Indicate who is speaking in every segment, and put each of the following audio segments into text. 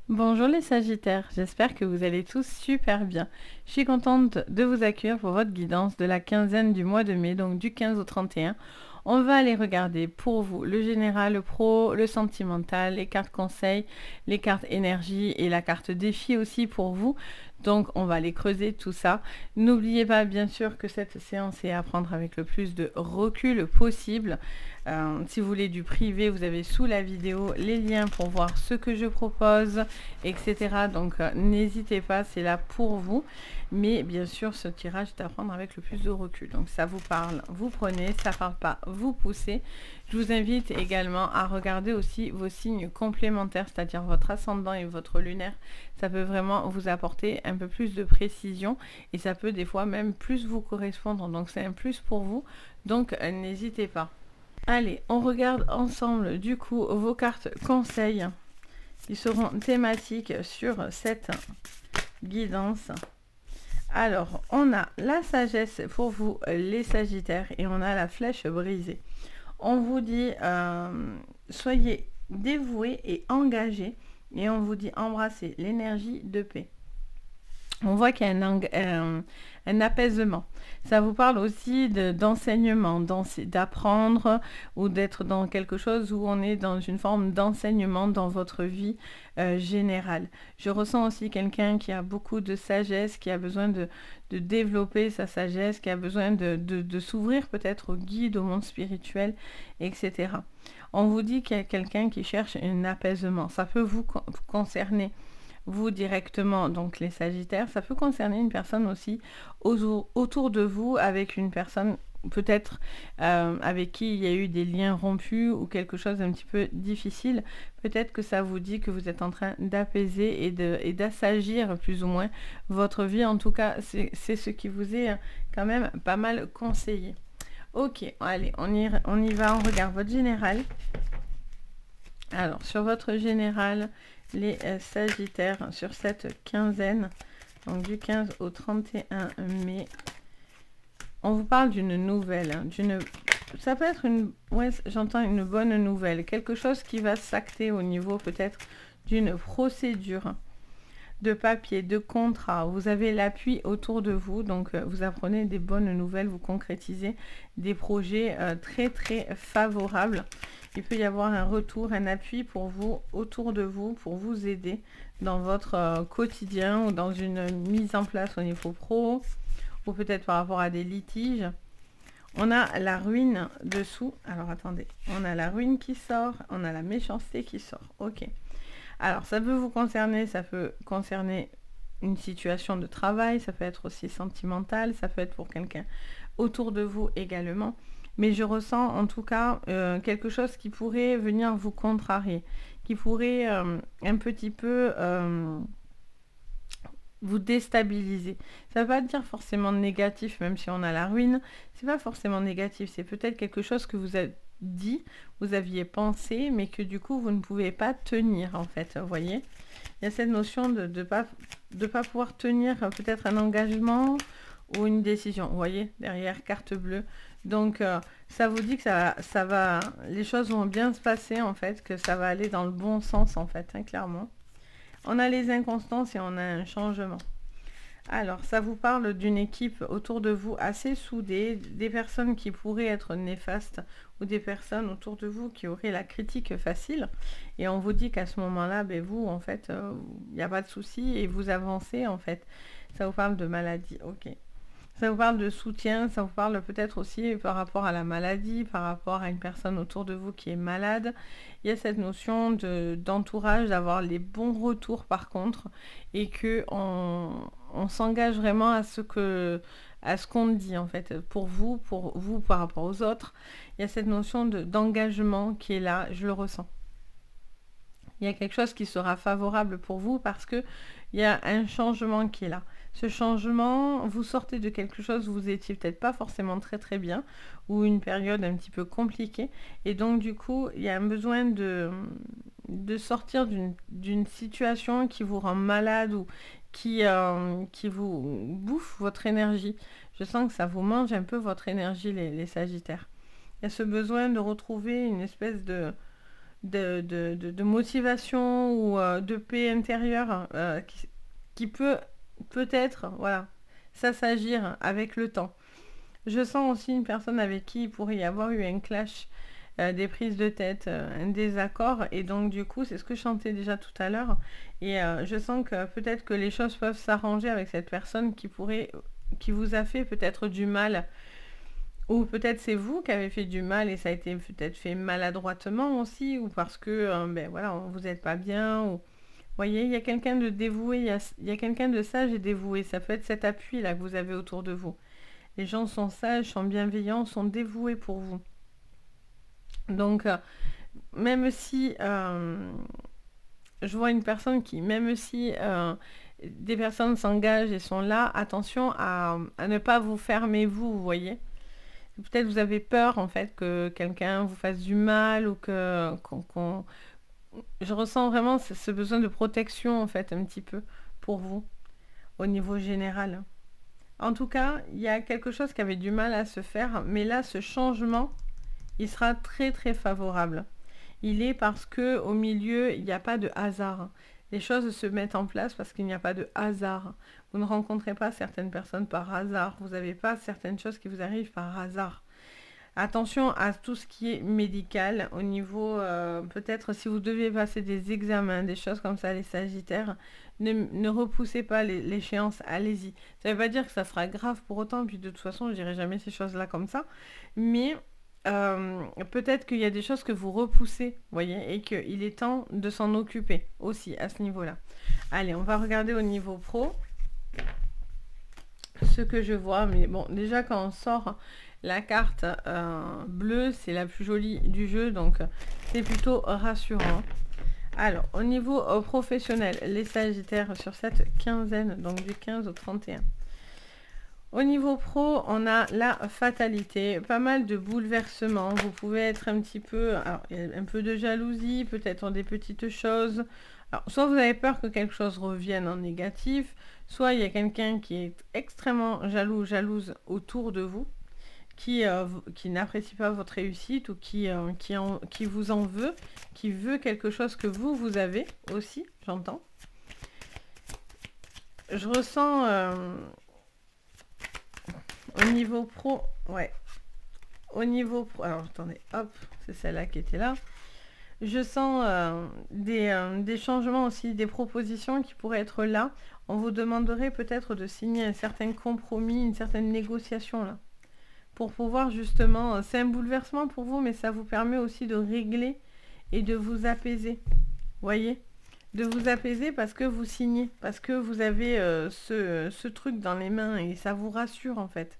Speaker 1: Bonjour les Sagittaires, j'espère que vous allez tous super bien. Je suis contente de vous accueillir pour votre guidance de la quinzaine du mois de mai, donc du 15 au 31. On va aller regarder pour vous le général, le pro, le sentimental, les cartes conseils, les cartes énergie et la carte défi aussi pour vous. Donc on va aller creuser tout ça. N'oubliez pas bien sûr que cette séance est à prendre avec le plus de recul possible. Si vous voulez du privé, vous avez sous la vidéo les liens pour voir ce que je propose, etc. Donc n'hésitez pas, c'est là pour vous. Mais bien sûr, ce tirage est à prendre avec le plus de recul. Donc ça vous parle, vous prenez, ça ne parle pas, vous poussez. Je vous invite également à regarder aussi vos signes complémentaires, c'est-à-dire votre ascendant et votre lunaire. Ça peut vraiment vous apporter un peu plus de précision et ça peut des fois même plus vous correspondre. Donc c'est un plus pour vous. Donc n'hésitez pas. Allez, on regarde ensemble du coup vos cartes conseils qui seront thématiques sur cette guidance. Alors, on a la sagesse pour vous les Sagittaires et on a la flèche brisée. On vous dit soyez dévoués et engagés et on vous dit embrassez l'énergie de paix. On voit qu'il y a un apaisement. Ça vous parle aussi d'enseignement, d'apprendre ou d'être dans quelque chose où on est dans une forme d'enseignement dans votre vie générale. Je ressens aussi quelqu'un qui a beaucoup de sagesse, qui a besoin de développer sa sagesse, qui a besoin de s'ouvrir peut-être au guide, au monde spirituel, etc. On vous dit qu'il y a quelqu'un qui cherche un apaisement. Ça peut vous concerner vous directement, donc les Sagittaires, ça peut concerner une personne aussi autour de vous, avec une personne peut-être avec qui il y a eu des liens rompus ou quelque chose d'un petit peu difficile. Peut-être que ça vous dit que vous êtes en train d'apaiser et d'assagir plus ou moins votre vie. En tout cas, c'est ce qui vous est quand même pas mal conseillé. Ok, allez, on y va, on regarde votre général. Alors, sur votre général, les Sagittaires, sur cette quinzaine, donc du 15 au 31 mai, on vous parle d'une nouvelle, ça peut être j'entends une bonne nouvelle, quelque chose qui va s'acter au niveau peut-être d'une procédure de papier, de contrat. Vous avez l'appui autour de vous, donc vous apprenez des bonnes nouvelles, vous concrétisez des projets très très favorables. Il peut y avoir un retour, un appui pour vous, autour de vous, pour vous aider dans votre quotidien ou dans une mise en place au niveau pro, ou peut-être par rapport à des litiges. On a la ruine dessous. Alors attendez, on a la ruine qui sort, on a la méchanceté qui sort. Ok. Alors ça peut vous concerner, ça peut concerner une situation de travail, ça peut être aussi sentimental, ça peut être pour quelqu'un autour de vous également. Mais je ressens en tout cas quelque chose qui pourrait venir vous contrarier, qui pourrait un petit peu vous déstabiliser. Ça ne veut pas dire forcément négatif, même si on a la ruine. C'est pas forcément négatif, c'est peut-être quelque chose que vous avez dit, vous aviez pensé, mais que du coup vous ne pouvez pas tenir en fait. Vous voyez, il y a cette notion de ne pas pouvoir tenir peut-être un engagement ou une décision. Vous voyez, derrière, carte bleue. Donc, ça vous dit que ça va, les choses vont bien se passer, en fait, que ça va aller dans le bon sens, en fait, hein, clairement. On a les inconstances et on a un changement. Alors, ça vous parle d'une équipe autour de vous assez soudée, des personnes qui pourraient être néfastes ou des personnes autour de vous qui auraient la critique facile. Et on vous dit qu'à ce moment-là, ben vous, en fait, il n'y a pas de souci et vous avancez, en fait. Ça vous parle de maladie, ok. Ça vous parle de soutien, ça vous parle peut-être aussi par rapport à la maladie, par rapport à une personne autour de vous qui est malade. Il y a cette notion d'entourage, d'avoir les bons retours par contre, et que on s'engage vraiment à ce qu'on dit en fait, pour vous par rapport aux autres. Il y a cette notion d'engagement qui est là, je le ressens. Il y a quelque chose qui sera favorable pour vous parce que il y a un changement qui est là. Ce changement, vous sortez de quelque chose où vous étiez peut-être pas forcément très très bien ou une période un petit peu compliquée et donc du coup il y a un besoin de sortir d'une situation qui vous rend malade ou qui vous bouffe votre énergie. Je sens que ça vous mange un peu votre énergie les Sagittaires. Il y a ce besoin de retrouver une espèce de motivation ou de paix intérieure qui peut peut-être, voilà, ça s'agir avec le temps. Je sens aussi une personne avec qui il pourrait y avoir eu un clash, des prises de tête, un désaccord. Et donc du coup, c'est ce que je chantais déjà tout à l'heure. Et je sens que peut-être que les choses peuvent s'arranger avec cette personne qui vous a fait peut-être du mal. Ou peut-être c'est vous qui avez fait du mal et ça a été peut-être fait maladroitement aussi. Ou parce que, ben voilà, vous n'êtes pas bien. Ou... Vous voyez, il y a quelqu'un de dévoué, il y a quelqu'un de sage et dévoué. Ça peut être cet appui là que vous avez autour de vous. Les gens sont sages, sont bienveillants, sont dévoués pour vous. Donc, même si je vois une personne qui, même si des personnes s'engagent et sont là, attention à ne pas vous fermer vous voyez. Peut-être vous avez peur en fait que quelqu'un vous fasse du mal ou je ressens vraiment ce besoin de protection en fait un petit peu pour vous au niveau général. En tout cas, il y a quelque chose qui avait du mal à se faire, mais là, ce changement, il sera très très favorable. Il est parce que au milieu, il n'y a pas de hasard. Les choses se mettent en place parce qu'il n'y a pas de hasard. Vous ne rencontrez pas certaines personnes par hasard. Vous n'avez pas certaines choses qui vous arrivent par hasard. Attention à tout ce qui est médical au niveau, peut-être si vous devez passer des examens, des choses comme ça, les sagittaires, ne repoussez pas l'échéance, allez-y. Ça ne veut pas dire que ça sera grave pour autant, puis de toute façon, je dirai jamais ces choses-là comme ça, mais peut-être qu'il y a des choses que vous repoussez, voyez, et qu'il est temps de s'en occuper aussi à ce niveau-là. Allez, on va regarder au niveau pro ce que je vois, mais bon, déjà quand on sort la carte bleue, c'est la plus jolie du jeu, donc c'est plutôt rassurant. Alors, au niveau professionnel, les sagittaires sur cette quinzaine, donc du 15 au 31. Au niveau pro, on a la fatalité, pas mal de bouleversements. Vous pouvez être un petit peu, alors, il y a un peu de jalousie, peut-être des petites choses. Alors, soit vous avez peur que quelque chose revienne en négatif, soit il y a quelqu'un qui est extrêmement jaloux, jalouse autour de vous, qui n'apprécie pas votre réussite ou qui vous en veut, qui veut quelque chose que vous avez aussi, j'entends. Je ressens au niveau pro, ouais, au niveau pro, alors attendez, hop, c'est celle-là qui était là. Je sens des changements aussi, des propositions qui pourraient être là. On vous demanderait peut-être de signer un certain compromis, une certaine négociation là. Pour pouvoir justement, c'est un bouleversement pour vous, mais ça vous permet aussi de régler et de vous apaiser. Voyez, de vous apaiser parce que vous signez, parce que vous avez ce truc dans les mains et ça vous rassure en fait.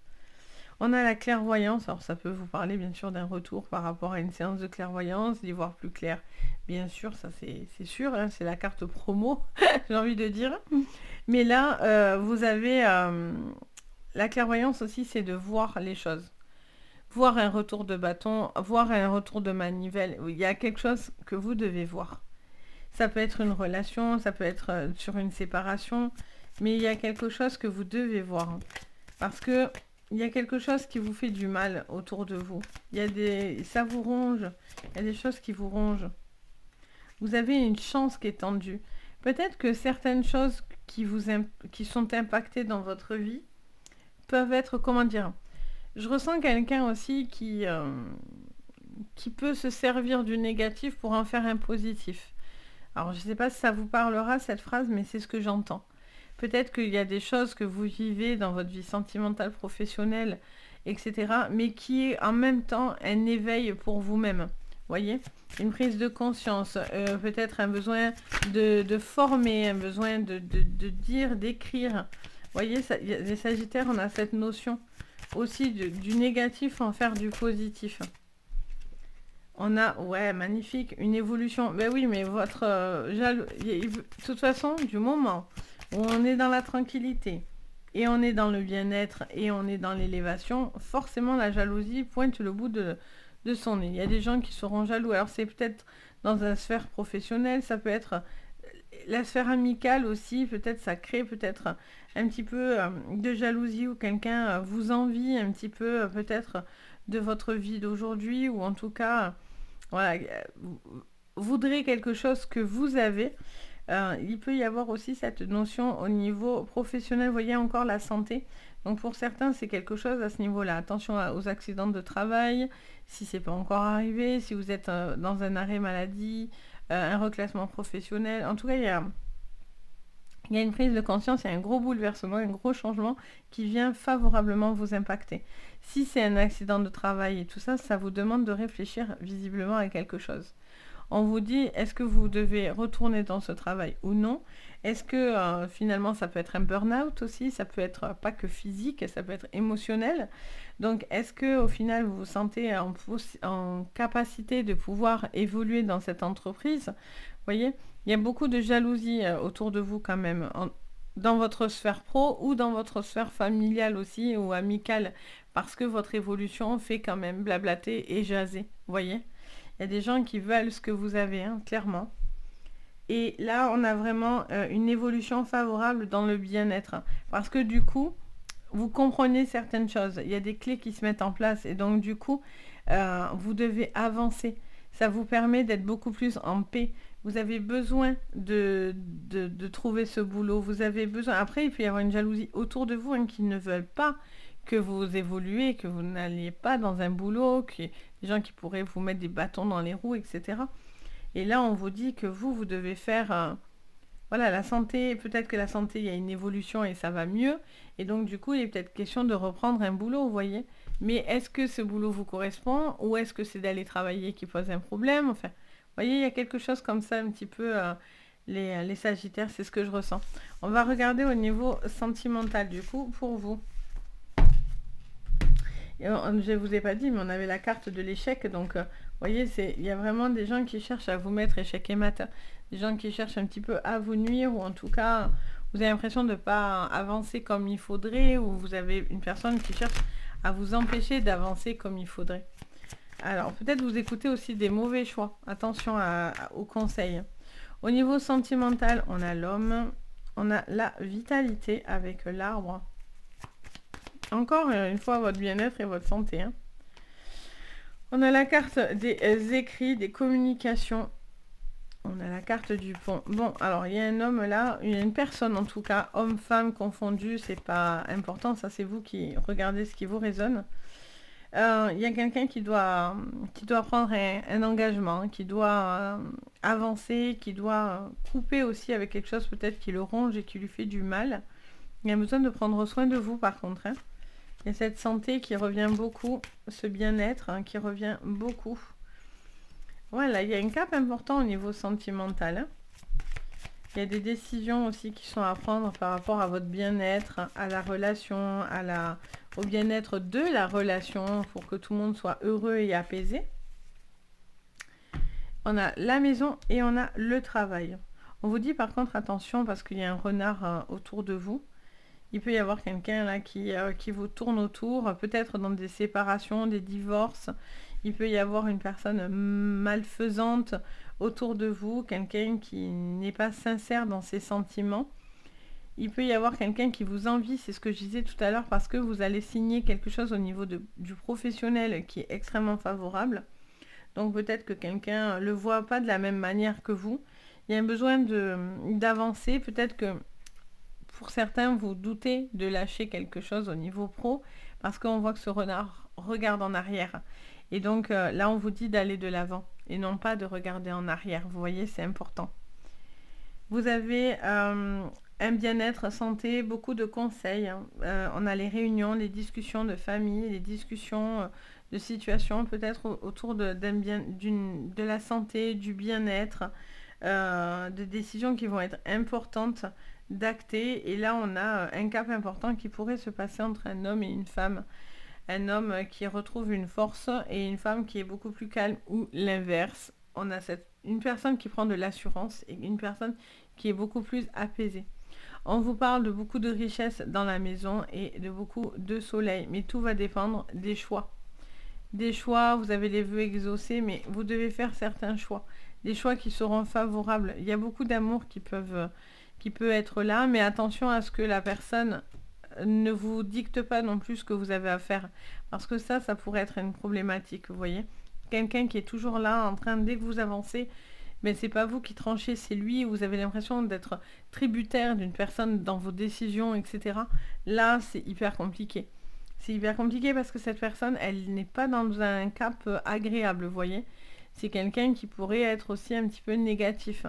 Speaker 1: On a la clairvoyance, alors ça peut vous parler bien sûr d'un retour par rapport à une séance de clairvoyance, d'y voir plus clair. Bien sûr, ça c'est sûr, hein, c'est la carte promo, j'ai envie de dire. Mais là, vous avez... la clairvoyance aussi, c'est de voir les choses. Voir un retour de bâton, voir un retour de manivelle. Il y a quelque chose que vous devez voir. Ça peut être une relation, ça peut être sur une séparation, mais il y a quelque chose que vous devez voir. Parce que il y a quelque chose qui vous fait du mal autour de vous. Ça vous ronge. Il y a des choses qui vous rongent. Vous avez une chance qui est tendue. Peut-être que certaines choses qui sont impactées dans votre vie peuvent être, comment dire, je ressens quelqu'un aussi qui peut se servir du négatif pour en faire un positif. Alors, je ne sais pas si ça vous parlera, cette phrase, mais c'est ce que j'entends. Peut-être qu'il y a des choses que vous vivez dans votre vie sentimentale, professionnelle, etc., mais qui est en même temps un éveil pour vous-même. Voyez, une prise de conscience, peut-être un besoin de former, un besoin de dire, d'écrire. Voyez, les Sagittaires, on a cette notion aussi du négatif en faire du positif. On a, ouais, magnifique, une évolution. Ben oui, mais votre de toute façon, du moment où on est dans la tranquillité, et on est dans le bien-être, et on est dans l'élévation, forcément la jalousie pointe le bout de son nez. Il y a des gens qui seront jaloux. Alors c'est peut-être dans la sphère professionnelle, ça peut être la sphère amicale aussi, peut-être ça crée peut-être un petit peu de jalousie où quelqu'un vous envie un petit peu peut-être de votre vie d'aujourd'hui, ou en tout cas, voilà, voudrait quelque chose que vous avez. Il peut y avoir aussi cette notion au niveau professionnel, vous voyez encore la santé. Donc pour certains, c'est quelque chose à ce niveau-là. Attention aux accidents de travail, si c'est pas encore arrivé, si vous êtes dans un arrêt maladie, un reclassement professionnel. En tout cas, il y a une prise de conscience, il y a un gros bouleversement, un gros changement qui vient favorablement vous impacter. Si c'est un accident de travail et tout ça, ça vous demande de réfléchir visiblement à quelque chose. On vous dit, est-ce que vous devez retourner dans ce travail ou non? Est-ce que finalement ça peut être un burn-out aussi? Ça peut être pas que physique, ça peut être émotionnel. Donc est-ce que au final vous vous sentez en capacité de pouvoir évoluer dans cette entreprise? Vous voyez, il y a beaucoup de jalousie autour de vous quand même, dans votre sphère pro ou dans votre sphère familiale aussi ou amicale, parce que votre évolution fait quand même blablater et jaser, vous voyez? Il y a des gens qui veulent ce que vous avez, hein, clairement. Et là, on a vraiment une évolution favorable dans le bien-être. Parce que du coup, vous comprenez certaines choses. Il y a des clés qui se mettent en place. Et donc, du coup, vous devez avancer. Ça vous permet d'être beaucoup plus en paix. Vous avez besoin de trouver ce boulot. Vous avez besoin... Après, il peut y avoir une jalousie autour de vous, hein, qui ne veulent pas que vous évoluez, que vous n'alliez pas dans un boulot, des gens qui pourraient vous mettre des bâtons dans les roues, etc. Et là, on vous dit que vous devez faire... voilà, la santé, peut-être que la santé, il y a une évolution et ça va mieux. Et donc, du coup, il est peut-être question de reprendre un boulot, vous voyez. Mais est-ce que ce boulot vous correspond ou est-ce que c'est d'aller travailler qui pose un problème? Enfin, vous voyez, il y a quelque chose comme ça, un petit peu... les Sagittaires, c'est ce que je ressens. On va regarder au niveau sentimental, du coup, pour vous. Je ne vous ai pas dit, mais on avait la carte de l'échec. Donc, vous voyez, il y a vraiment des gens qui cherchent à vous mettre échec et mat. Des gens qui cherchent un petit peu à vous nuire, ou en tout cas, vous avez l'impression de ne pas avancer comme il faudrait, ou vous avez une personne qui cherche à vous empêcher d'avancer comme il faudrait. Alors, peut-être vous écoutez aussi des mauvais choix. Attention aux conseils. Au niveau sentimental, on a l'homme, on a la vitalité avec l'arbre. Encore une fois, votre bien-être et votre santé. Hein. On a la carte des écrits, des communications. On a la carte du pont. Bon, alors, il y a un homme là, il y a une personne en tout cas, homme-femme confondu, c'est pas important, ça c'est vous qui regardez ce qui vous résonne. Il y a quelqu'un qui doit prendre un engagement, qui doit avancer, qui doit couper aussi avec quelque chose peut-être qui le ronge et qui lui fait du mal. Il y a besoin de prendre soin de vous par contre. Hein. Il y a cette santé qui revient beaucoup, ce bien-être qui revient beaucoup. Voilà, il y a une cape importante au niveau sentimental. Hein. Il y a des décisions aussi qui sont à prendre par rapport à votre bien-être, à la relation, au bien-être de la relation, pour que tout le monde soit heureux et apaisé. On a la maison et on a le travail. On vous dit par contre attention parce qu'il y a un renard autour de vous. Il peut y avoir quelqu'un là qui vous tourne autour, peut-être dans des séparations, des divorces. Il peut y avoir une personne malfaisante autour de vous, quelqu'un qui n'est pas sincère dans ses sentiments. Il peut y avoir quelqu'un qui vous envie, c'est ce que je disais tout à l'heure, parce que vous allez signer quelque chose au niveau du professionnel qui est extrêmement favorable. Donc peut-être que quelqu'un ne le voit pas de la même manière que vous. Il y a un besoin d'avancer, peut-être que pour certains, vous doutez de lâcher quelque chose au niveau pro parce qu'on voit que ce renard regarde en arrière. Et donc là, on vous dit d'aller de l'avant et non pas de regarder en arrière. Vous voyez, c'est important. Vous avez un bien-être, santé, beaucoup de conseils. Hein. On a les réunions, les discussions de famille, les discussions de situations peut-être autour de la santé, du bien-être, de décisions qui vont être importantes d'acter. Et là, on a un cap important qui pourrait se passer entre un homme et une femme. Un homme qui retrouve une force et une femme qui est beaucoup plus calme ou l'inverse. On a une personne qui prend de l'assurance et une personne qui est beaucoup plus apaisée. On vous parle de beaucoup de richesse dans la maison et de beaucoup de soleil, mais tout va dépendre des choix. Des choix, vous avez les vœux exaucés, mais vous devez faire certains choix. Des choix qui seront favorables. Il y a beaucoup d'amour qui peut être là, mais attention à ce que la personne ne vous dicte pas non plus ce que vous avez à faire. Parce que ça pourrait être une problématique, vous voyez. Quelqu'un qui est toujours là, en train, dès que vous avancez, mais c'est pas vous qui tranchez, c'est lui, vous avez l'impression d'être tributaire d'une personne dans vos décisions, etc. Là, c'est hyper compliqué. C'est hyper compliqué parce que cette personne, elle n'est pas dans un cap agréable, vous voyez. C'est quelqu'un qui pourrait être aussi un petit peu négatif.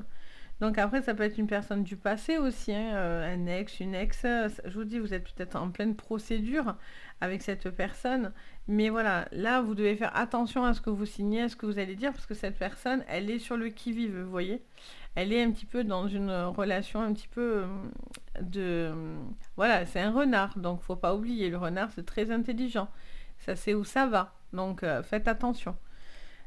Speaker 1: Donc après, ça peut être une personne du passé aussi, hein, un ex, une ex. Je vous dis, vous êtes peut-être en pleine procédure avec cette personne. Mais voilà, là, vous devez faire attention à ce que vous signez, à ce que vous allez dire, parce que cette personne, elle est sur le qui-vive, vous voyez. Elle est un petit peu dans une relation un petit peu de... Voilà, c'est un renard, donc faut pas oublier, le renard, c'est très intelligent. Ça sait où ça va, donc faites attention.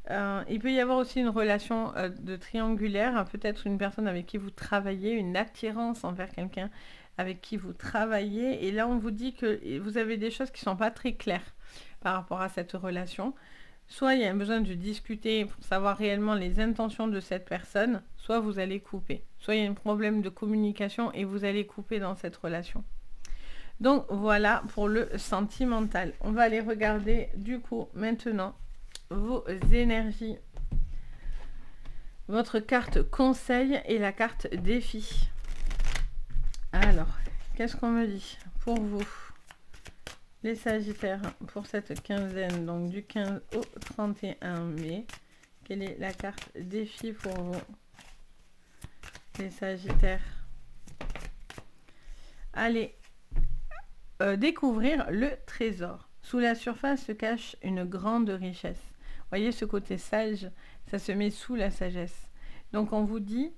Speaker 1: Il peut y avoir aussi une relation de triangulaire, peut-être une personne avec qui vous travaillez, une attirance envers quelqu'un avec qui vous travaillez. Et là, on vous dit que vous avez des choses qui ne sont pas très claires par rapport à cette relation. Soit il y a besoin de discuter pour savoir réellement les intentions de cette personne, soit vous allez couper. Soit il y a un problème de communication et vous allez couper dans cette relation. Donc voilà pour le sentimental. On va aller regarder du coup maintenant vos énergies, votre carte conseil et la carte défi. Alors, qu'est-ce qu'on me dit pour vous, les Sagittaires, pour cette quinzaine, donc du 15 au 31 mai? Quelle est la carte défi pour vous, les Sagittaires? Allez, découvrir le trésor. Sous la surface se cache une grande richesse. Voyez ce côté sage, ça se met sous la sagesse. Donc on vous dit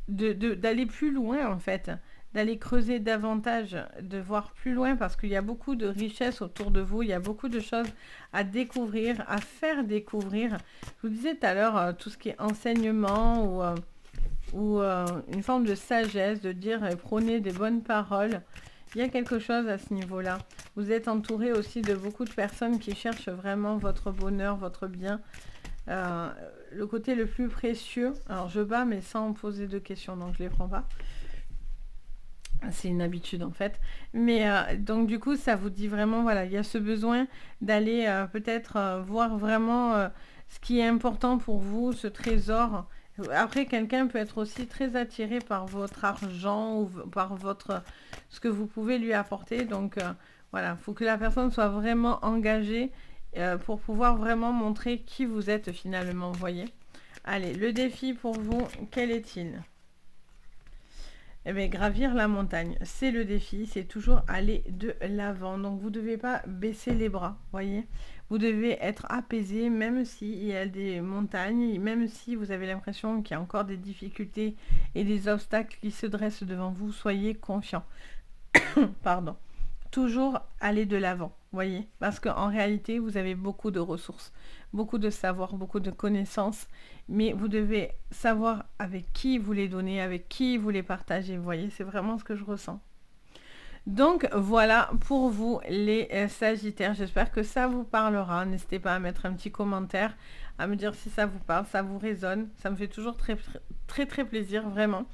Speaker 1: d'aller plus loin en fait, d'aller creuser davantage, de voir plus loin parce qu'il y a beaucoup de richesses autour de vous, il y a beaucoup de choses à découvrir, à faire découvrir. Je vous disais tout à l'heure, tout ce qui est enseignement ou une forme de sagesse, de dire prenez des bonnes paroles. Il y a quelque chose à ce niveau-là. Vous êtes entouré aussi de beaucoup de personnes qui cherchent vraiment votre bonheur, votre bien. Le côté le plus précieux. Alors, je bats, mais sans poser de questions, donc je ne les prends pas. C'est une habitude, en fait. Mais donc, du coup, ça vous dit vraiment, voilà, il y a ce besoin d'aller peut-être voir vraiment ce qui est important pour vous, ce trésor. Après, quelqu'un peut être aussi très attiré par votre argent ou par ce que vous pouvez lui apporter. Donc, voilà, il faut que la personne soit vraiment engagée pour pouvoir vraiment montrer qui vous êtes finalement, vous voyez. Allez, le défi pour vous, quel est-il? Eh bien, gravir la montagne, c'est le défi, c'est toujours aller de l'avant. Donc, vous ne devez pas baisser les bras, voyez. Vous devez être apaisé, même s'il y a des montagnes, même si vous avez l'impression qu'il y a encore des difficultés et des obstacles qui se dressent devant vous, soyez confiant. Pardon. Toujours aller de l'avant, voyez. Parce qu'en réalité, vous avez beaucoup de ressources, beaucoup de savoir, beaucoup de connaissances, mais vous devez savoir avec qui vous les donnez, avec qui vous les partagez, vous voyez, c'est vraiment ce que je ressens. Donc voilà pour vous les Sagittaires, j'espère que ça vous parlera, n'hésitez pas à mettre un petit commentaire, à me dire si ça vous parle, ça vous résonne, ça me fait toujours très plaisir, vraiment.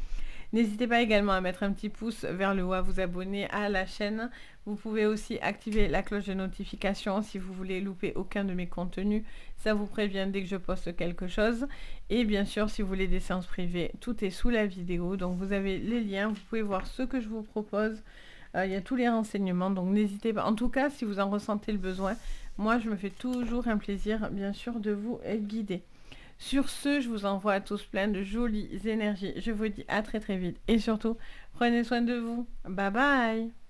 Speaker 1: N'hésitez pas également à mettre un petit pouce vers le haut, à vous abonner à la chaîne. Vous pouvez aussi activer la cloche de notification si vous voulez louper aucun de mes contenus. Ça vous prévient dès que je poste quelque chose. Et bien sûr, si vous voulez des séances privées, tout est sous la vidéo. Donc vous avez les liens, vous pouvez voir ce que je vous propose. Il y a tous les renseignements, donc n'hésitez pas. En tout cas, si vous en ressentez le besoin, moi je me fais toujours un plaisir, bien sûr, de vous guider. Sur ce, je vous envoie à tous plein de jolies énergies. Je vous dis à très vite. Et surtout, prenez soin de vous. Bye bye.